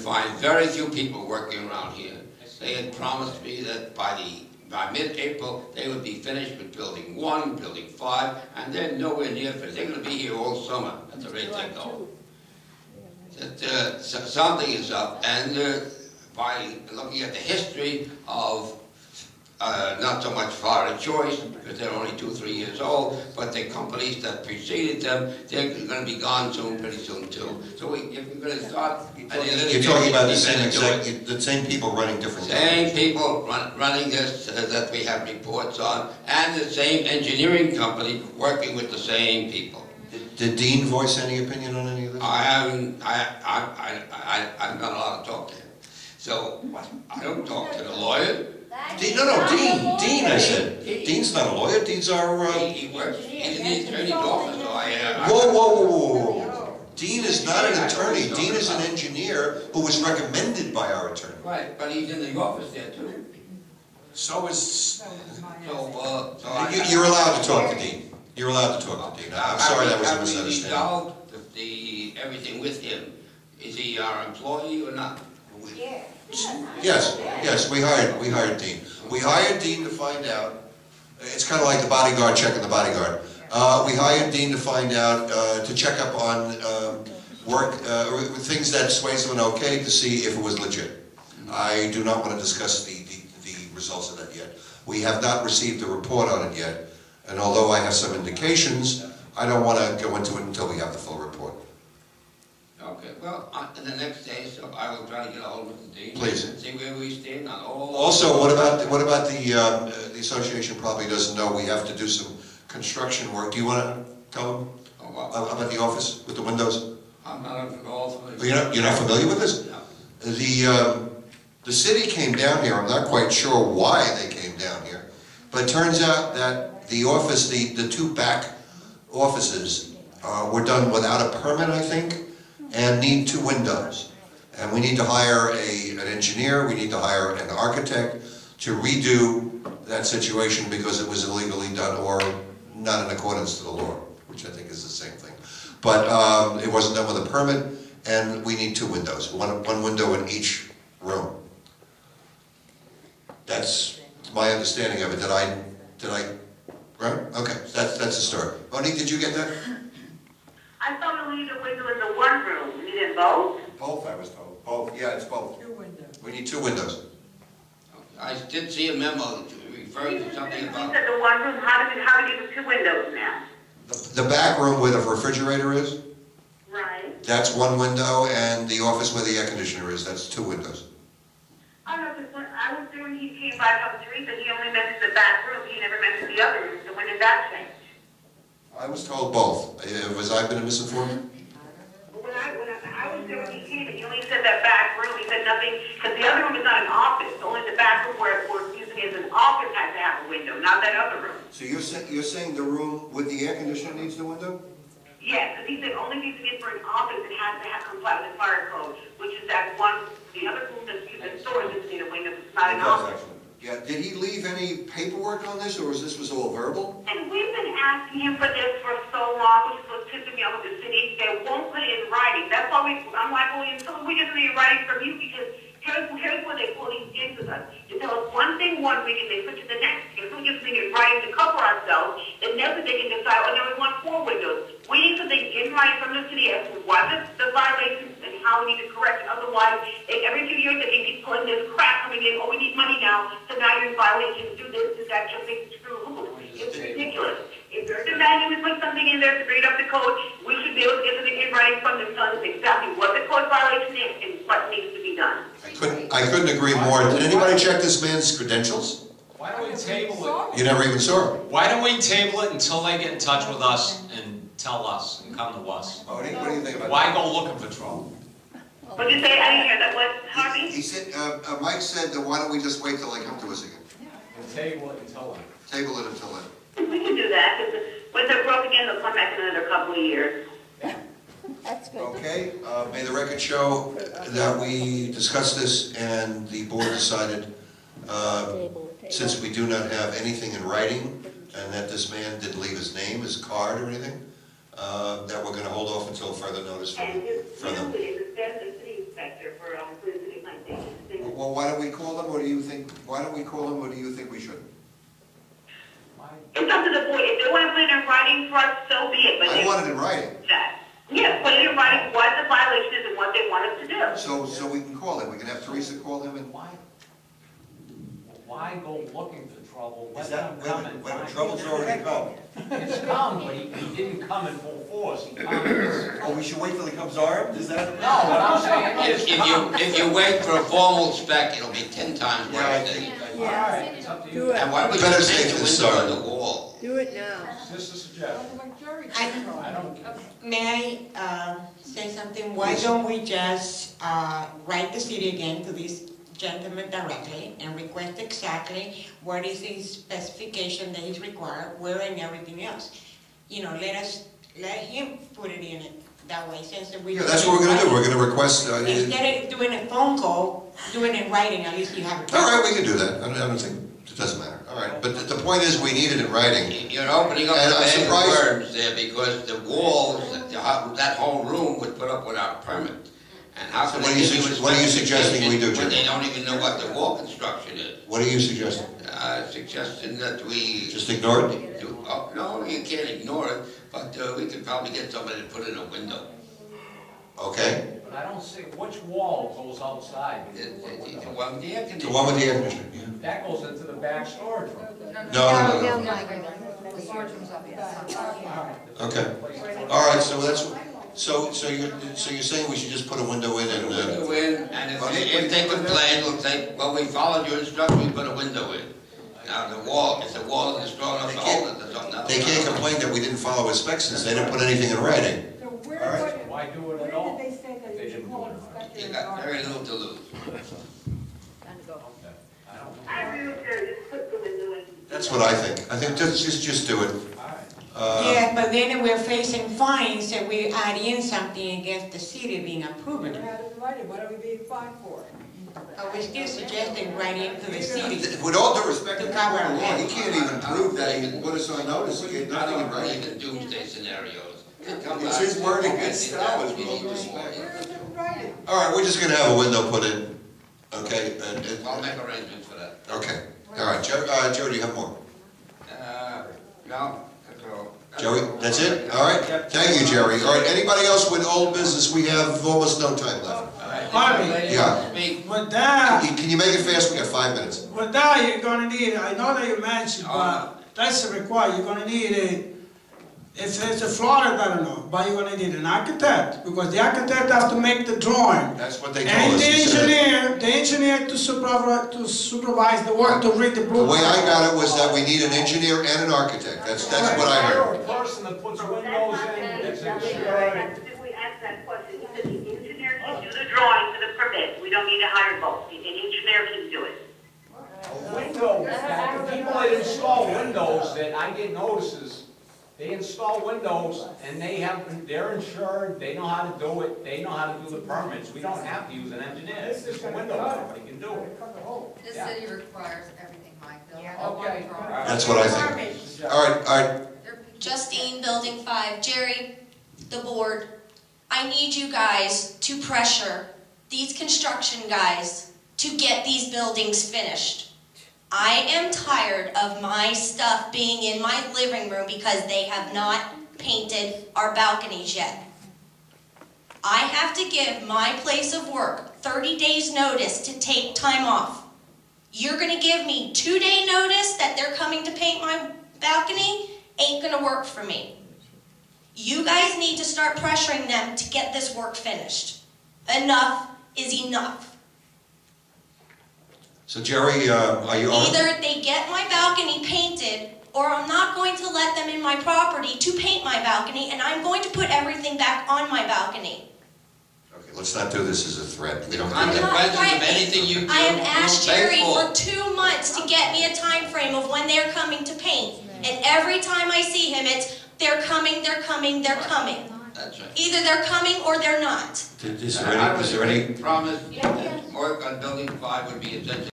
find very few people working around here. They had promised me that by mid-April, they would be finished with building 1, building 5, and they're nowhere near finished. They're going to be here all summer at the rate they go. That something is up, and by looking at the history of not so much Florida Choice, because they're only 2 or 3 years old, but the companies that preceded them, they're going to be gone soon, pretty soon too. So if we're going to start... You're talking about the same people running different companies. Same people running this that we have reports on, and the same engineering company working with the same people. Did Dean voice any opinion on any of this? I'm not allowed to talk to him. So, I don't talk to the lawyer. Dean, Dean, I said. Dean's not a lawyer, Dean's our... He works, he's in the attorney's office, so Whoa. Dean is not an attorney, Dean is an engineer who was recommended by our attorney. Right, but he's in the office there too. So is... You're allowed to talk to Dean. You're allowed to talk to Dean. I'm sorry that was a misunderstanding. Have we resolved everything with him? Is he our employee or not? Yes, we hired Dean. We hired Dean to find out, it's kind of like the bodyguard checking the bodyguard. We hired Dean to find out, to check up on work, things that Swayze went okay, to see if it was legit. I do not want to discuss the results of that yet. We have not received a report on it yet, and although I have some indications, I don't want to go into it until we have the full report. Okay, well, in the next day, so I will try to get a hold of the Dean. Please. And see where we stand on all... Also, what about the association probably doesn't know we have to do some construction work. Do you want to tell them about the office with the windows? I'm not at all familiar. You're not familiar with this? No. The city came down here. I'm not quite sure why they came down here, but it turns out that the office, the 2 back offices were done without a permit, I think, and need 2 windows. And we need to hire an engineer, we need to hire an architect to redo that situation because it was illegally done or not in accordance to the law, which I think is the same thing. But it wasn't done with a permit, and we need 2 windows, one window in each room. That's my understanding of it. Did I, right? Okay, that's the story. Monique, did you get that? I thought we needed a window in the one room. We needed both? Both, I was told. Both, yeah, it's both. 2 windows. We need 2 windows. I did see a memo referring to something about... You said the one room, how do you get 2 windows now? The back room where the refrigerator is? Right. That's 1 window, and the office where the air conditioner is, that's 2 windows. Oh, no, because when I was there when he came by from Teresa, he only mentioned the back room, he never mentioned the other room, so when did that change? I was told both. Was I been misinformed? When I was there when he came, he only said that back room, he said nothing, because the other room is not an office, only the back room where we're using it as an office has to have a window, not that other room. So you're saying the room with the air conditioner needs the window? Yes, because he said only using it for an office, it has to have comply with the fire code, which is that one, the other room that's used as storage doesn't need a window, it's not an office. Yeah, did he leave any paperwork on this, or was this all verbal? And we've been asking him for this for so long, which is what's pissing me off with the city. They won't put it in writing. That's why I'm like, well, until we get it in writing from you, because here's where they pull these gigs with us. You tell us one thing one week and they switch it the next. If we just bring it in writing to cover ourselves, then never they can decide, oh, no, we want 4 windows. We need something in writing from the city as to what the violations and how we need to correct it. Otherwise, every few years they can keep pulling this crap coming in, oh, we need money now, so now you're in violation, do this, do that, just make screw rules. It's ridiculous. If they're demanding we put something in there to bring up the code, we should be able to get something in writing from them telling us exactly what the code violation is and what needs to be done. I couldn't agree more. Did anybody check this man's credentials? Why don't we table it? You never even saw him. Why don't we table it until they get in touch with us and tell us and come to us? What do you think about that? Why go looking for trouble? What did you say? I didn't hear that. What, Harvey? He said, Mike said, why don't we just wait till they come to us again? And table it until then. Table it until then. We can do that, because when they're broke again, they'll come back in another couple of years. That's good. Okay, may the record show that we discussed this and the board decided, since we do not have anything in writing and that this man didn't leave his name, his card or anything, that we're going to hold off until further notice from them. And his family is the city inspector. inspector for the city plantation. Well, why don't we call them, or do you think, why don't we call them, or do you think we should? It's up to the board. If they want to put it in writing for us, so be it. But I want it in writing, that. Yes, put it in writing what the violation is and what they want us to do. so we can call them, we can have Teresa call them and. Why go looking for trouble? Let Is them that, come and when the find trouble's it. already come? It's come, but he didn't come in full force. He comes. Oh, we should wait till he comes armed, is that? No, what I'm saying is come. If you wait for a formal spec, it'll be 10 times Yeah, I worse. think, All right, it's up to Do you. it. And why would you Better paint safe the than window sorry. on the wall? Do it now. Just a suggestion. I don't care. May I say something? Why don't we just write the city again to this gentleman directly and request exactly what is the specification that is required, where and everything else? You know, let him put it in it that way, since we. yeah, that's what we're gonna do, we're gonna request, Instead of doing a phone call, do it in writing, at least you have it. all right, we can do that, I don't think, it doesn't matter, all right, but the point is, we need it in writing. You're opening up And the I'm bag of surprised- worms there because the walls, that whole room was put up without permit. And how So can what they are you give you a sug- what are you suggesting we do, specification when Jim? they don't even know what the wall construction is? What are you suggesting? Suggesting that we... Just ignore it? Oh, no, you can't ignore it, but we could probably get somebody to put in a window. Okay, But I don't see, which wall goes outside? The one with the air the conditioning. one with the air conditioner, yeah. That goes into the back storage room. No, The storage room's up, yes. okay, all right, so that's, so you're saying we should just put a window in and, Window in, and if they complain, we'll say, well, we followed your instructions, we put a window in. Now, the wall, if the wall isn't strong enough to hold it, there's something else. they can't complain that we didn't follow his specs since they didn't put anything in writing. So where, All right. Why do it at where all? did they say that They you should didn't call do it. inspector You and got guard? very little to lose. Time to go. Okay. I don't know. I agree with you. Just put the window in. That's what I think just do it. All right. Yeah, but then we're facing fines and we add in something against the city being approving We it. had it in writing, what are we being fined for? We're still suggesting right into the city. With all due respect to To the cover our law, he heads. can't even prove that he put us on notice, he had I nothing in don't believe writing. in doomsday scenarios. It's his word against ours, with all due respect. Where is it in writing? All right, we're just gonna have a window put in, okay? I'll make arrangements for that. Okay, all right, Joe, Joe, do you have more? No, that's all. Joey, that's it? All right, thank you, Jerry. All right, anybody else with old business? We have almost no time left. Harvey. Yeah. Speak. With that, Can you make it fast? We got 5 minutes. with that, you're gonna need, I know that you mentioned, but that's required, you're gonna need if it's a Florida, I don't know, but you're gonna need an architect, because the architect has to make the drawing. That's what they told And us. the He said- engineer to supervise the work, to read the The blueprint. way I got it was that we need an engineer and an architect. That's what I heard. A person that puts windows in, it's insured. We asked that question. He said the engineer can do the drawing for the permit. We don't need to hire both. The engineer can do it. Windows, the people that install windows, that I get notices, they install windows and they're insured, they know how to do it, they know how to do the permits. We don't have to use an engineer, it's just a window company can do it. This Yeah. city requires everything, Mike. They'll Yeah. all Okay. want to That's what I think. All right, Justine, Building 5, Jerry, the board, I need you guys to pressure these construction guys to get these buildings finished. I am tired of my stuff being in my living room because they have not painted our balconies yet. I have to give my place of work 30 days notice to take time off. You're gonna give me 2-day notice that they're coming to paint my balcony? Ain't gonna work for me. You guys need to start pressuring them to get this work finished. Enough is enough. so Jerry, are you on? Either they get my balcony painted, or I'm not going to let them in my property to paint my balcony, and I'm going to put everything back on my balcony. Okay, let's not do this as a threat. We don't I'm do that. not Consequences of threatening. anything you do, I have you'll asked pay Jerry for. for 2 months to get me a time frame of when they're coming to paint. And every time I see him, it's, they're coming, they're coming, they're coming. That's right. Either they're coming or they're not. Is there any, Promise that work on building 5 would be essential